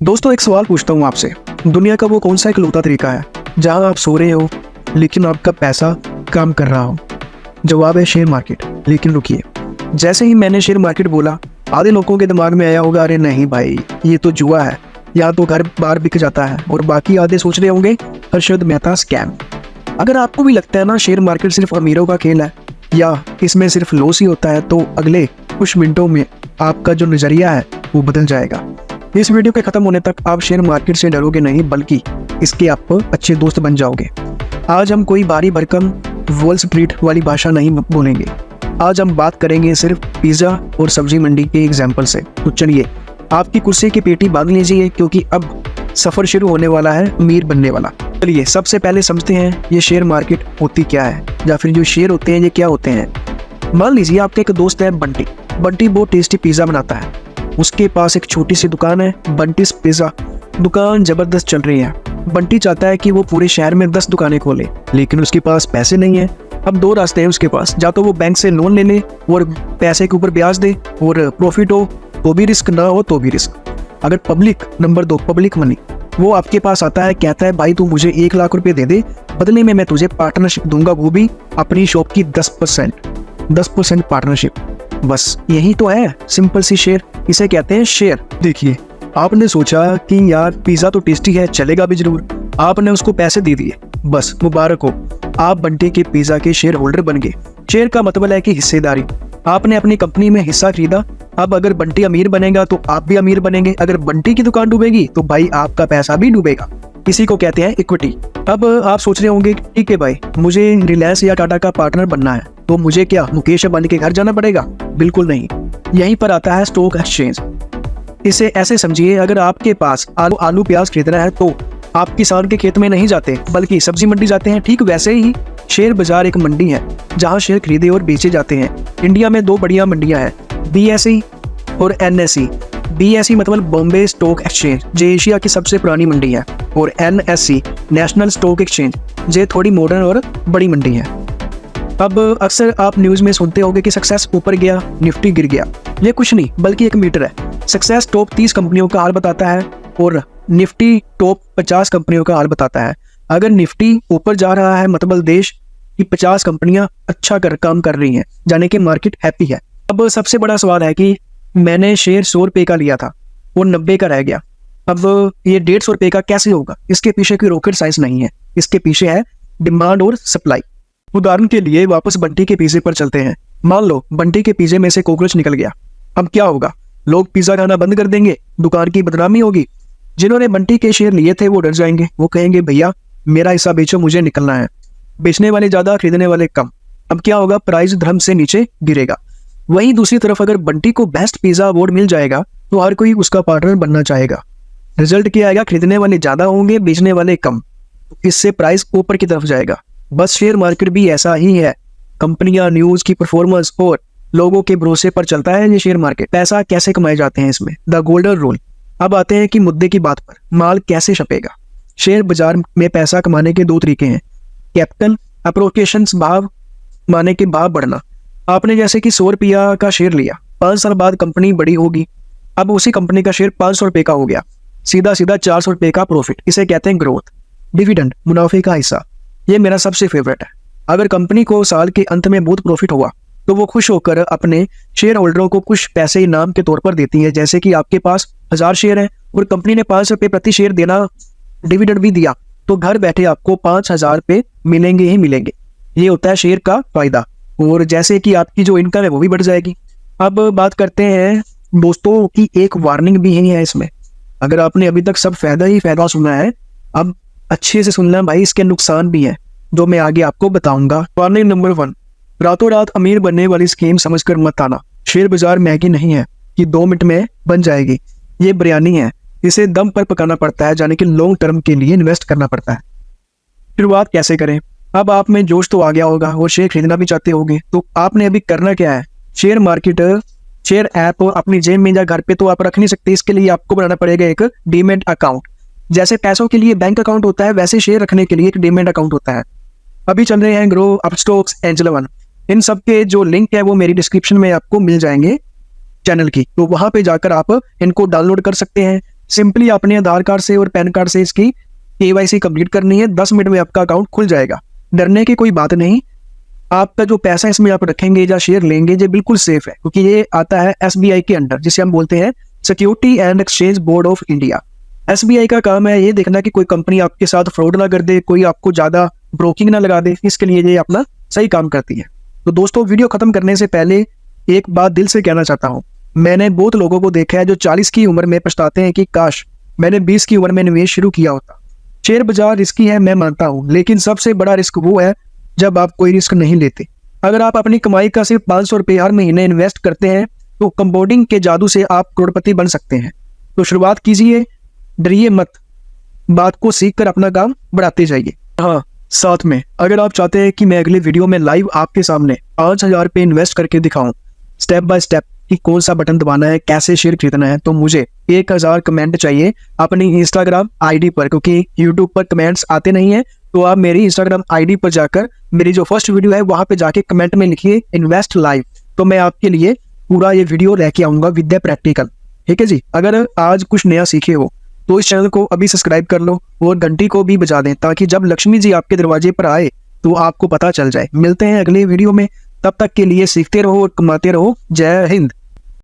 दोस्तों एक सवाल पूछता हूँ आपसे। दुनिया का वो कौन सा इकलौता तरीका है जहाँ आप सो रहे हो लेकिन आपका पैसा काम कर रहा हो? जवाब है शेयर मार्केट। लेकिन रुकिए, जैसे ही मैंने शेयर मार्केट बोला आधे लोगों के दिमाग में आया होगा, अरे नहीं भाई ये तो जुआ है, यहाँ तो घर बार बिक जाता है। और बाकी आधे सोच रहे होंगे हर्षद मेहता स्कैम। अगर आपको भी लगता है ना शेयर मार्केट सिर्फ अमीरों का खेल है या इसमें सिर्फ लॉस ही होता है, तो अगले कुछ मिनटों में आपका जो नज़रिया है वो बदल जाएगा। इस वीडियो के खत्म होने तक आप शेयर मार्केट से डरोगे नहीं, बल्कि इसके आप अच्छे दोस्त बन जाओगे। आज हम कोई भारी भरकम वॉल स्ट्रीट वाली भाषा नहीं बोलेंगे। आज हम बात करेंगे सिर्फ पिज़्ज़ा और सब्जी मंडी के एग्जाम्पल से। तो चलिए आपकी कुर्सी की पेटी बांध लीजिए, क्योंकि अब सफ़र शुरू होने वाला है अमीर बनने वाला। चलिए सबसे पहले समझते हैं ये शेयर मार्केट होती क्या है, या फिर जो शेयर होते हैं ये क्या होते हैं। मान लीजिए आपका एक दोस्त है बंटी। बंटी बहुत टेस्टी पिज़्ज़ा बनाता है। उसके पास एक छोटी सी दुकान है, बंटीज पिज़्ज़ा। दुकान ज़बरदस्त चल रही है। बंटी चाहता है कि वो पूरे शहर में 10 दुकानें खोले, लेकिन उसके पास पैसे नहीं है। अब दो रास्ते हैं उसके पास, या तो वो बैंक से लोन ले ले और पैसे के ऊपर ब्याज दे और प्रॉफिट हो तो भी रिस्क, ना हो तो भी रिस्क। अगर पब्लिक, नंबर 2 पब्लिक मनी, वो आपके पास आता है, कहता है भाई तू मुझे 1 लाख रुपए दे दे, बदले में मैं तुझे पार्टनरशिप दूंगा, वो भी अपनी शॉप की 10% पार्टनरशिप। बस यही तो है सिंपल सी शेयर, इसे कहते हैं शेयर। देखिए आपने सोचा कि यार पिज़्ज़ा तो टेस्टी है, चलेगा भी जरूर। आपने उसको पैसे दे दिए, बस मुबारक हो, आप बंटी के पिज़्ज़ा के शेयर होल्डर बन गए। शेयर का मतलब है कि हिस्सेदारी। आपने अपनी कंपनी में हिस्सा खरीदा। अब अगर बंटी अमीर बनेगा तो आप भी अमीर बनेंगे। अगर बंटी की दुकान डूबेगी तो भाई आपका पैसा भी डूबेगा। इसी को कहते हैं इक्विटी। अब आप सोच रहे होंगे ठीक है भाई, मुझे रिलायंस या टाटा का पार्टनर बनना है, तो मुझे क्या मुकेश अंबानी के घर जाना पड़ेगा? बिल्कुल नहीं। यहीं पर आता है स्टॉक एक्सचेंज। इसे ऐसे समझिए, अगर आपके पास आलू प्याज खरीदना है तो आप किसान के खेत में नहीं जाते, बल्कि सब्जी मंडी जाते हैं। ठीक वैसे ही शेयर बाजार एक मंडी है जहां शेयर खरीदे और बेचे जाते हैं। इंडिया में 2 बढ़िया मंडियां हैं, BSE और NSE। BSE मतलब बॉम्बे स्टॉक एक्सचेंज, जो एशिया की सबसे पुरानी मंडी है, और NSE नेशनल स्टॉक एक्सचेंज, जो थोड़ी मॉडर्न और बड़ी मंडी है। अब अक्सर आप न्यूज़ में सुनते होंगे कि सक्सेस ऊपर गया, निफ्टी गिर गया। ये कुछ नहीं बल्कि एक मीटर है। सक्सेस टॉप 30 कंपनियों का हाल बताता है और निफ्टी टॉप 50 कंपनियों का हाल बताता है। अगर निफ्टी ऊपर जा रहा है मतलब देश की 50 कंपनियां अच्छा काम कर रही हैं, जाने कि मार्केट हैप्पी है। अब सबसे बड़ा सवाल है कि मैंने शेयर 100 रुपये का लिया था और 90 का रह गया, अब ये 150 रुपये का कैसे होगा? इसके पीछे कोई रॉकेट साइंस नहीं है, इसके पीछे है डिमांड और सप्लाई। उदाहरण के लिए वापस बंटी के पिज़्ज़े पर चलते हैं। मान लो बंटी के पिज़्ज़े में से कॉकरोच निकल गया, अब क्या होगा? लोग पिज़्ज़ा खाना बंद कर देंगे, दुकान की बदनामी होगी। जिन्होंने बंटी के शेयर लिए थे वो डर जाएंगे, वो कहेंगे भैया मेरा हिस्सा बेचो, मुझे निकलना है। बेचने वाले ज़्यादा, खरीदने वाले कम। अब क्या होगा? प्राइस धर्म से नीचे गिरेगा। वहीं दूसरी तरफ अगर बंटी को बेस्ट पिज़्ज़ा अवार्ड मिल जाएगा तो हर कोई उसका पार्टनर बनना चाहेगा। रिजल्ट क्या आएगा? खरीदने वाले ज़्यादा होंगे, बेचने वाले कम। इससे प्राइस ऊपर की तरफ जाएगा। बस शेयर मार्केट भी ऐसा ही है। कंपनियां, न्यूज़ की परफॉर्मेंस और लोगों के भरोसे पर चलता है ये शेयर मार्केट। पैसा कैसे कमाए जाते हैं इसमें? The golden rule. अब आते हैं कि मुद्दे की बात पर, माल कैसे छपेगा। शेयर बाजार में पैसा कमाने के 2 तरीके हैं। कैपिटल एप्रोकेशंस, भाव माने के भाव बढ़ना। आपने जैसे कि 100 रुपया का शेयर लिया, 5 साल बाद कंपनी बड़ी होगी, अब उसी कंपनी का शेयर 500 रुपये का हो गया, सीधा 400 रुपये का प्रॉफिट। इसे कहते हैं ग्रोथ। डिविडेंड, मुनाफे का हिस्सा, ये मेरा सबसे फेवरेट है। अगर कंपनी को साल के अंत में बहुत प्रॉफिट हुआ तो वो खुश होकर अपने शेयर होल्डरों को कुछ पैसे इनाम के तौर पर देती है। जैसे कि आपके पास 1000 शेयर हैं और कंपनी ने 500 रुपये प्रति शेयर देना, डिविडेंड भी दिया, तो घर बैठे आपको 5000 रुपये मिलेंगे ही मिलेंगे। ये होता है शेयर का फायदा। और जैसे कि आपकी जो इनकम है वो भी बढ़ जाएगी। अब बात करते हैं दोस्तों की, एक वार्निंग भी है इसमें। अगर आपने अभी तक सब फायदा ही फायदा सुना है, अब अच्छे से सुनना भाई, इसके नुकसान भी हैं जो मैं आगे आपको बताऊंगा। वार्निंग नंबर 1, रातों रात अमीर बनने वाली स्कीम समझकर मत आना। शेयर बाजार मैगी नहीं है कि 2 मिनट में बन जाएगी। ये बिरयानी है, इसे दम पर पकाना पड़ता है, यानी कि लॉन्ग टर्म के लिए इन्वेस्ट करना पड़ता है। शुरुआत कैसे करें? अब आप में जोश तो आ गया होगा और शेयर खरीदना भी चाहते होंगे, तो आपने अभी करना क्या है? शेयर मार्केट, शेयर ऐप अपनी जेब में या घर पे तो आप रख नहीं सकते। इसके लिए आपको बनाना पड़ेगा एक डीमैट अकाउंट। जैसे पैसों के लिए बैंक अकाउंट होता है, वैसे शेयर रखने के लिए एक डीमैट अकाउंट होता है। अभी चल रहे हैं ग्रो, अपस्टॉक्स, एंजल वन। इन सब के जो लिंक है वो मेरी डिस्क्रिप्शन में आपको मिल जाएंगे चैनल की, तो वहां पे जाकर आप इनको डाउनलोड कर सकते हैं। सिंपली अपने आधार कार्ड से और पैन कार्ड से इसकी KYC कंप्लीट करनी है, 10 मिनट में आपका अकाउंट खुल जाएगा। डरने की कोई बात नहीं। आपका जो पैसा इसमें आप रखेंगे या शेयर लेंगे ये बिल्कुल सेफ है, क्योंकि ये आता है SBI के अंडर, जिसे हम बोलते हैं security and exchange board of India. SBI का काम है ये देखना कि कोई कंपनी आपके साथ फ्रॉड ना कर दे, कोई आपको ज्यादा ब्रोकिंग ना लगा दे, इसके लिए ये अपना सही काम करती है। तो दोस्तों, वीडियो खत्म करने से पहले एक बात दिल से कहना चाहता हूँ। मैंने बहुत लोगों को देखा है जो 40 की उम्र में पछताते हैं कि काश मैंने 20 की उम्र में निवेश शुरू किया होता। शेयर बाजार रिस्की है, मैं मानता हूँ, लेकिन सबसे बड़ा रिस्क वो है जब आप कोई रिस्क नहीं लेते। अगर आप अपनी कमाई का सिर्फ 500 रुपये हर महीने इन्वेस्ट करते हैं तो कंपाउंडिंग के जादू से आप करोड़पति बन सकते हैं। तो शुरुआत कीजिए, डरिए मत, बात को सीख कर अपना काम बढ़ाते जाइए। हाँ, साथ में अगर आप चाहते हैं कि मैं अगले वीडियो में लाइव आपके सामने 5000 रुपये इन्वेस्ट करके दिखाऊं, स्टेप बाय स्टेप कि कौन सा बटन दबाना है, कैसे शेयर खरीदना है, तो मुझे 1000 कमेंट चाहिए अपनी इंस्टाग्राम आईडी पर, क्योंकि यूट्यूब पर कमेंट्स आते नहीं है। तो आप मेरी इंस्टाग्राम आईडी पर जाकर मेरी जो फर्स्ट वीडियो है वहां पे जाके कमेंट में लिखिए इन्वेस्ट लाइव, तो मैं आपके लिए पूरा ये वीडियो लेके आऊंगा विद द प्रैक्टिकल। ठीक है जी। अगर आज कुछ नया सीखे हो तो इस चैनल को अभी सब्सक्राइब कर लो और घंटी को भी बजा दें, ताकि जब लक्ष्मी जी आपके दरवाजे पर आए तो आपको पता चल जाए। मिलते हैं अगले वीडियो में, तब तक के लिए सीखते रहो और कमाते रहो। जय हिंद।